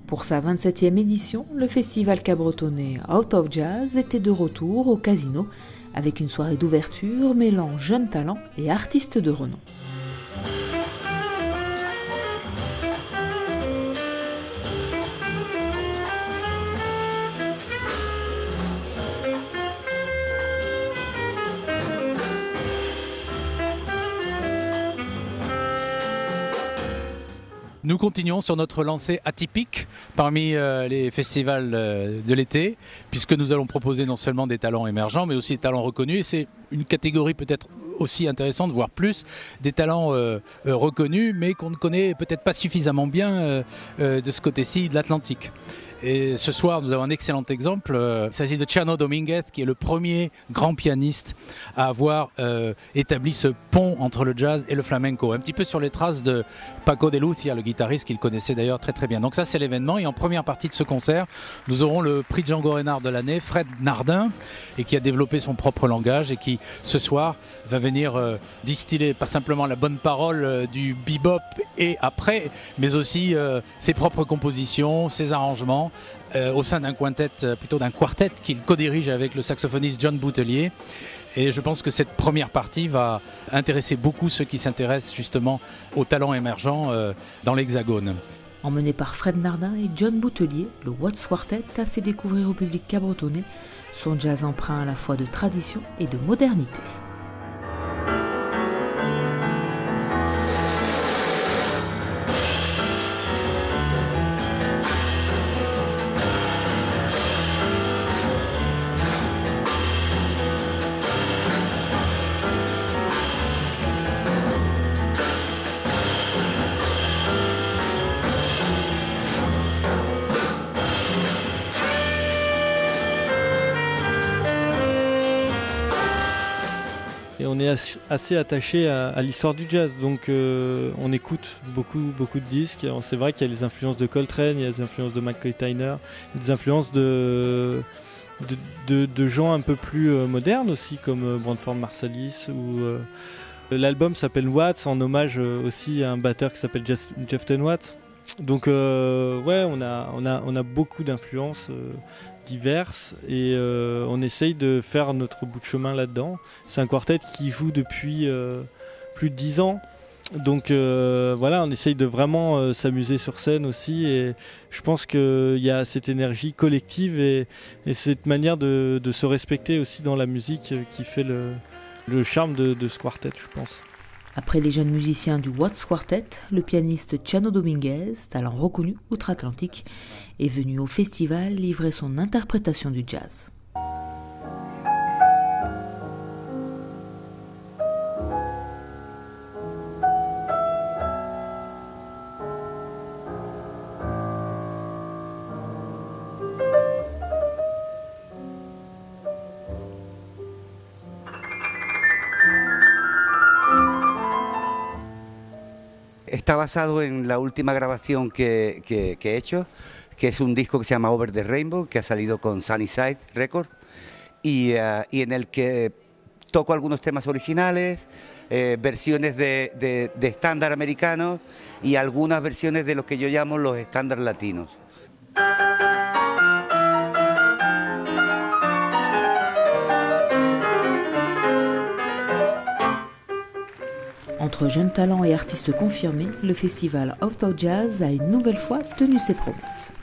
Pour sa 27e édition, le festival cabretonais Out of Jazz était de retour au Casino avec une soirée d'ouverture mêlant jeunes talents et artistes de renom. Nous continuons sur notre lancée atypique parmi les festivals de l'été, puisque nous allons proposer non seulement des talents émergents, mais aussi des talents reconnus. Et c'est une catégorie peut-être aussi intéressante, voire plus, des talents reconnus, mais qu'on ne connaît peut-être pas suffisamment bien de ce côté-ci de l'Atlantique. Et ce soir, nous avons un excellent exemple. Il s'agit de Chano Dominguez, qui est le premier grand pianiste à avoir établi ce pont entre le jazz et le flamenco. Un petit peu sur les traces de Paco de Lucia, le guitariste qu'il connaissait d'ailleurs très très bien. Donc ça, c'est l'événement. Et en première partie de ce concert, nous aurons le prix Django Reinhardt de l'année, Fred Nardin, et qui a développé son propre langage et qui, ce soir, va venir distiller pas simplement la bonne parole du bebop et après, mais aussi ses propres compositions, ses arrangements, au sein d'un quintet, plutôt d'un quartet qu'il co-dirige avec le saxophoniste John Boutelier. Et je pense que cette première partie va intéresser beaucoup ceux qui s'intéressent justement aux talents émergents dans l'Hexagone. Emmené par Fred Nardin et John Boutelier, le Watts Quartet a fait découvrir au public cabretonais son jazz empreint à la fois de tradition et de modernité. Et on est assez attaché à l'histoire du jazz, donc on écoute beaucoup de disques. C'est vrai qu'il y a les influences de Coltrane, il y a les influences de McCoy Tyner, des influences de gens un peu plus modernes aussi, comme Branford Marsalis. L'album s'appelle Watts, en hommage aussi à un batteur qui s'appelle Jefferson Watts. Donc on a beaucoup d'influences diverses et on essaye de faire notre bout de chemin là-dedans. C'est un quartet qui joue depuis plus de 10 ans. Donc on essaye de vraiment s'amuser sur scène aussi, et je pense qu'il y a cette énergie collective et cette manière de se respecter aussi dans la musique qui fait le charme de ce quartet, je pense. Après les jeunes musiciens du Watts Quartet, le pianiste Chano Dominguez, talent reconnu outre-Atlantique, est venu au festival livrer son interprétation du jazz. Está basado en la última grabación que he hecho, que es un disco que se llama Over the Rainbow, que ha salido con Sunnyside Records, y en el que toco algunos temas originales, versiones de estándar americanos y algunas versiones de lo que yo llamo los estándar latinos. Entre jeunes talents et artistes confirmés, le festival Out of Jazz a une nouvelle fois tenu ses promesses.